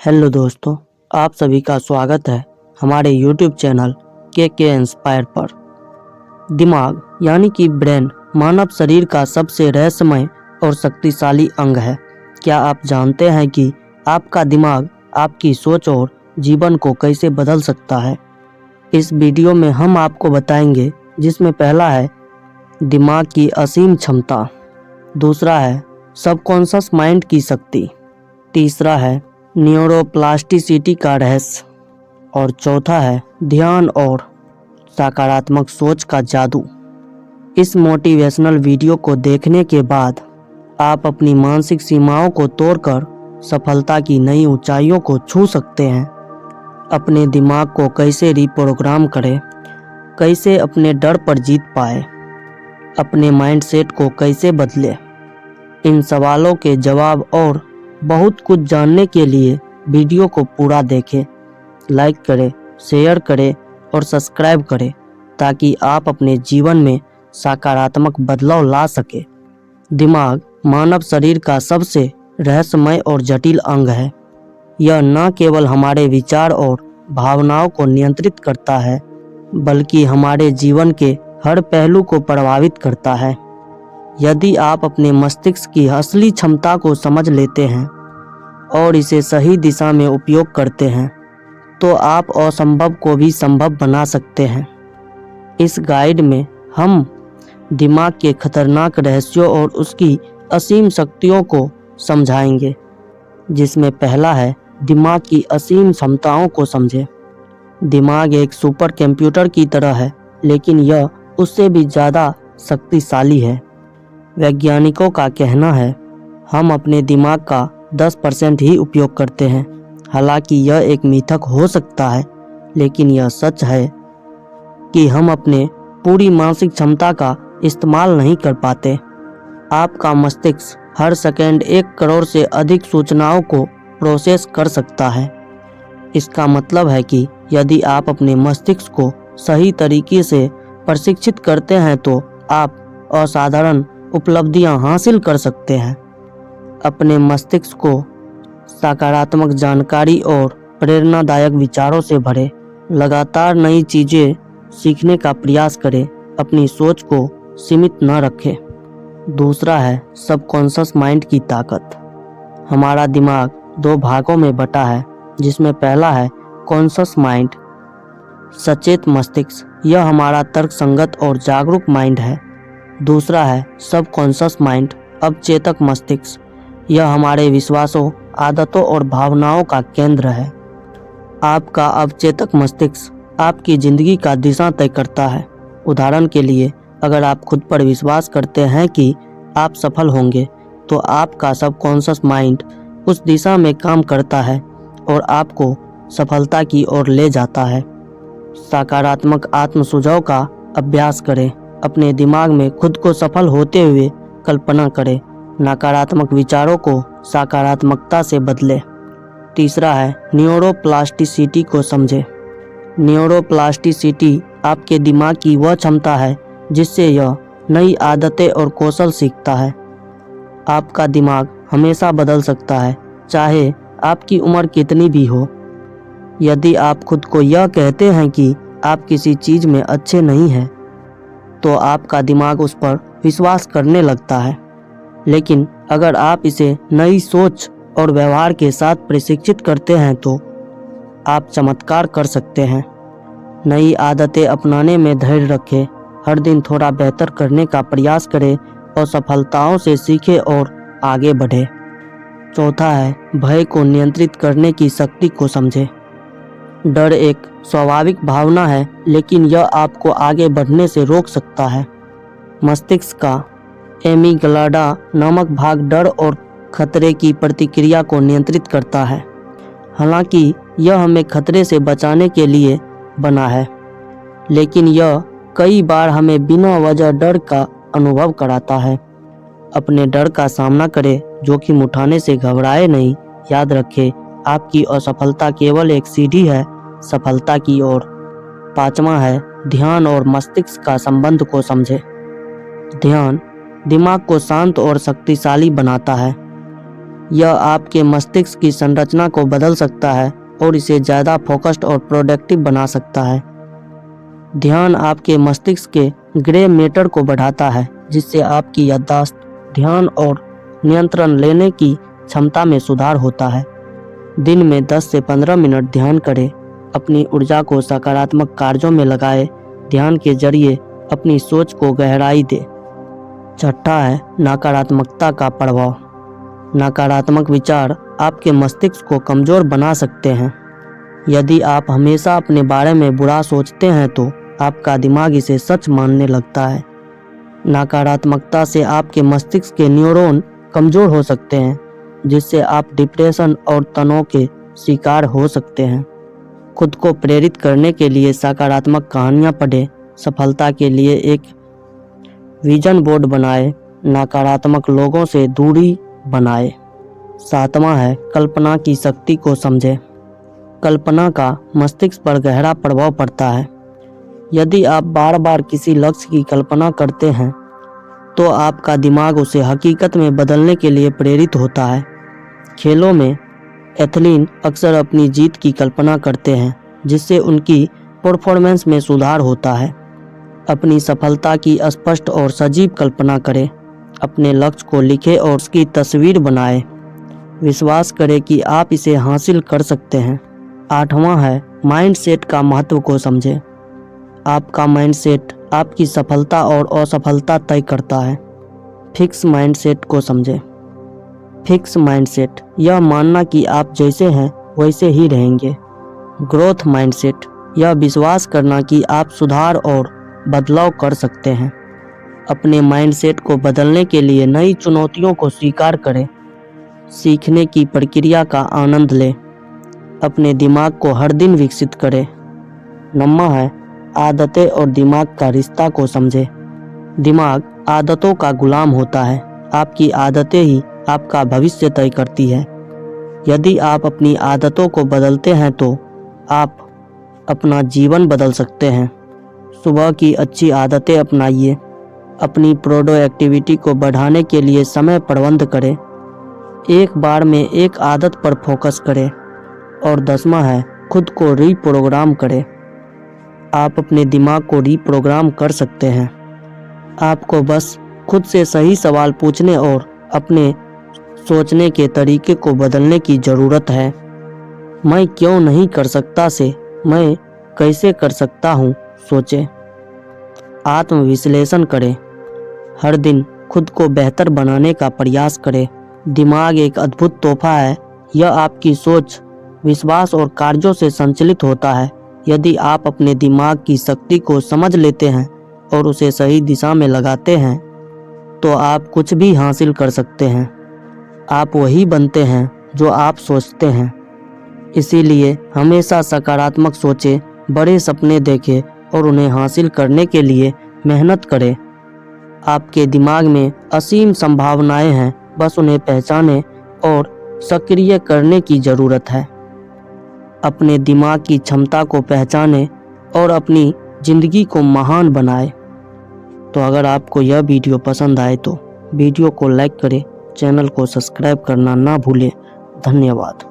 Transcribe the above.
Hello दोस्तों, आप सभी का स्वागत है हमारे YouTube चैनल के इंस्पायर पर। दिमाग यानी कि ब्रेन मानव शरीर का सबसे रहस्यमय और शक्तिशाली अंग है। क्या आप जानते हैं कि आपका दिमाग आपकी सोच और जीवन को कैसे बदल सकता है? इस वीडियो में हम आपको बताएंगे, जिसमें पहला है दिमाग की असीम क्षमता, दूसरा है सबकॉन्शियस माइंड की शक्ति, तीसरा है न्यूरोप्लास्टिसिटी का रहस्य और चौथा है ध्यान और सकारात्मक सोच का जादू। इस मोटिवेशनल वीडियो को देखने के बाद आप अपनी मानसिक सीमाओं को तोड़कर सफलता की नई ऊंचाइयों को छू सकते हैं। अपने दिमाग को कैसे रिप्रोग्राम करें, कैसे अपने डर पर जीत पाए, अपने माइंडसेट को कैसे बदले, इन सवालों के जवाब और बहुत कुछ जानने के लिए वीडियो को पूरा देखें, लाइक करें, शेयर करें और सब्सक्राइब करें ताकि आप अपने जीवन में सकारात्मक बदलाव ला सके। दिमाग मानव शरीर का सबसे रहस्यमय और जटिल अंग है। यह न केवल हमारे विचार और भावनाओं को नियंत्रित करता है, बल्कि हमारे जीवन के हर पहलू को प्रभावित करता है। यदि आप अपने मस्तिष्क की असली क्षमता को समझ लेते हैं और इसे सही दिशा में उपयोग करते हैं, तो आप असंभव को भी संभव बना सकते हैं। इस गाइड में हम दिमाग के खतरनाक रहस्यों और उसकी असीम शक्तियों को समझाएंगे, जिसमें पहला है दिमाग की असीम क्षमताओं को समझें। दिमाग एक सुपर कंप्यूटर की तरह है, लेकिन यह उससे भी ज़्यादा शक्तिशाली है। वैज्ञानिकों का कहना है हम अपने दिमाग का 10% ही उपयोग करते हैं। हालांकि यह एक मिथक हो सकता है, लेकिन यह सच है कि हम अपने पूरी मानसिक क्षमता का इस्तेमाल नहीं कर पाते। आपका मस्तिष्क हर सेकंड 1 करोड़ से अधिक सूचनाओं को प्रोसेस कर सकता है। इसका मतलब है कि यदि आप अपने मस्तिष्क को सही तरीके से प्रशिक्षित करते हैं तो आप असाधारण उपलब्धियां हासिल कर सकते हैं। अपने मस्तिष्क को सकारात्मक जानकारी और प्रेरणादायक विचारों से भरें। लगातार नई चीज़ें सीखने का प्रयास करें। अपनी सोच को सीमित न रखें। दूसरा है सबकॉन्शियस माइंड की ताकत। हमारा दिमाग 2 भागों में बटा है, जिसमें पहला है कॉन्शियस माइंड, सचेत मस्तिष्क। यह हमारा तर्कसंगत और जागरूक माइंड है। दूसरा है सबकॉन्शियस माइंड, अवचेतक मस्तिष्क। यह हमारे विश्वासों, आदतों और भावनाओं का केंद्र है। आपका अवचेतक मस्तिष्क आपकी ज़िंदगी का दिशा तय करता है। उदाहरण के लिए, अगर आप खुद पर विश्वास करते हैं कि आप सफल होंगे, तो आपका सबकॉन्शियस माइंड उस दिशा में काम करता है और आपको सफलता की ओर ले जाता है। सकारात्मक आत्म-सुझाव का अभ्यास करें। अपने दिमाग में खुद को सफल होते हुए कल्पना करें। नकारात्मक विचारों को सकारात्मकता से बदलें। तीसरा है न्यूरोप्लास्टिसिटी को समझें। न्यूरोप्लास्टिसिटी आपके दिमाग की वह क्षमता है जिससे यह नई आदतें और कौशल सीखता है। आपका दिमाग हमेशा बदल सकता है, चाहे आपकी उम्र कितनी भी हो। यदि आप खुद को यह कहते हैं कि आप किसी चीज़ में अच्छे नहीं हैं, तो आपका दिमाग उस पर विश्वास करने लगता है। लेकिन अगर आप इसे नई सोच और व्यवहार के साथ प्रशिक्षित करते हैं, तो आप चमत्कार कर सकते हैं। नई आदतें अपनाने में धैर्य रखें। हर दिन थोड़ा बेहतर करने का प्रयास करें और सफलताओं से सीखें और आगे बढ़ें। चौथा है भय को नियंत्रित करने की शक्ति को समझें। डर एक स्वाभाविक भावना है, लेकिन यह आपको आगे बढ़ने से रोक सकता है। मस्तिष्क का एमिग्डाला नामक भाग डर और खतरे की प्रतिक्रिया को नियंत्रित करता है। हालांकि यह हमें खतरे से बचाने के लिए बना है, लेकिन यह कई बार हमें बिना वजह डर का अनुभव कराता है। अपने डर का सामना करें, जोखिम उठाने से घबराए नहीं। याद रखें, आपकी असफलता केवल एक सीढ़ी है सफलता की ओर। पांचवा है ध्यान और मस्तिष्क का संबंध को समझें। ध्यान दिमाग को शांत और शक्तिशाली बनाता है। यह आपके मस्तिष्क की संरचना को बदल सकता है और इसे ज़्यादा फोकस्ड और प्रोडक्टिव बना सकता है। ध्यान आपके मस्तिष्क के ग्रे मैटर को बढ़ाता है, जिससे आपकी याददाश्त, ध्यान और नियंत्रण लेने की क्षमता में सुधार होता है। दिन में 10 से 15 मिनट ध्यान करें। अपनी ऊर्जा को सकारात्मक कार्यों में लगाएं। ध्यान के जरिए अपनी सोच को गहराई दें। छठा है नकारात्मकता का प्रभाव। नकारात्मक विचार आपके मस्तिष्क को कमज़ोर बना सकते हैं। यदि आप हमेशा अपने बारे में बुरा सोचते हैं तो आपका दिमाग इसे सच मानने लगता है। नकारात्मकता से आपके मस्तिष्क के न्यूरॉन कमज़ोर हो सकते हैं, जिससे आप डिप्रेशन और तनाव के शिकार हो सकते हैं। खुद को प्रेरित करने के लिए सकारात्मक कहानियाँ पढ़ें। सफलता के लिए एक विजन बोर्ड बनाएं। नकारात्मक लोगों से दूरी बनाएं। सातवां है कल्पना की शक्ति को समझें। कल्पना का मस्तिष्क पर गहरा प्रभाव पड़ता है। यदि आप बार बार किसी लक्ष्य की कल्पना करते हैं तो आपका दिमाग उसे हकीकत में बदलने के लिए प्रेरित होता है। खेलों में एथलीट अक्सर अपनी जीत की कल्पना करते हैं, जिससे उनकी परफॉर्मेंस में सुधार होता है। अपनी सफलता की स्पष्ट और सजीव कल्पना करें। अपने लक्ष्य को लिखें और उसकी तस्वीर बनाएं। विश्वास करें कि आप इसे हासिल कर सकते हैं। आठवां है माइंडसेट का महत्व को समझें। आपका माइंडसेट आपकी सफलता और असफलता तय करता है। फिक्स माइंडसेट को समझें। फिक्स माइंडसेट यह मानना कि आप जैसे हैं वैसे ही रहेंगे। ग्रोथ माइंडसेट यह विश्वास करना कि आप सुधार और बदलाव कर सकते हैं। अपने माइंडसेट को बदलने के लिए नई चुनौतियों को स्वीकार करें। सीखने की प्रक्रिया का आनंद लें। अपने दिमाग को हर दिन विकसित करें। नौवां है आदतें और दिमाग का रिश्ता को समझें। दिमाग आदतों का गुलाम होता है। आपकी आदतें ही आपका भविष्य तय करती है। यदि आप अपनी आदतों को बदलते हैं तो आप अपना जीवन बदल सकते हैं। सुबह की अच्छी आदतें अपनाइए। अपनी प्रोडक्टिविटी को बढ़ाने के लिए समय प्रबंध करें। एक बार में एक आदत पर फोकस करें। और 10वां है खुद को रीप्रोग्राम करें। आप अपने दिमाग को रीप्रोग्राम कर सकते हैं। आपको बस खुद से सही सवाल पूछने और अपने सोचने के तरीके को बदलने की ज़रूरत है। मैं क्यों नहीं कर सकता से मैं कैसे कर सकता हूँ सोचें। आत्मविश्लेषण करें। हर दिन खुद को बेहतर बनाने का प्रयास करें। दिमाग एक अद्भुत तोहफा है। यह आपकी सोच, विश्वास और कार्यों से संचालित होता है। यदि आप अपने दिमाग की शक्ति को समझ लेते हैं और उसे सही दिशा में लगाते हैं तो आप कुछ भी हासिल कर सकते हैं। आप वही बनते हैं जो आप सोचते हैं। इसीलिए हमेशा सकारात्मक सोचें, बड़े सपने देखें और उन्हें हासिल करने के लिए मेहनत करें। आपके दिमाग में असीम संभावनाएं हैं, बस उन्हें पहचानें और सक्रिय करने की ज़रूरत है। अपने दिमाग की क्षमता को पहचानें और अपनी ज़िंदगी को महान बनाएं। तो अगर आपको यह वीडियो पसंद आए तो वीडियो को लाइक करें, चैनल को सब्सक्राइब करना ना भूलें। धन्यवाद।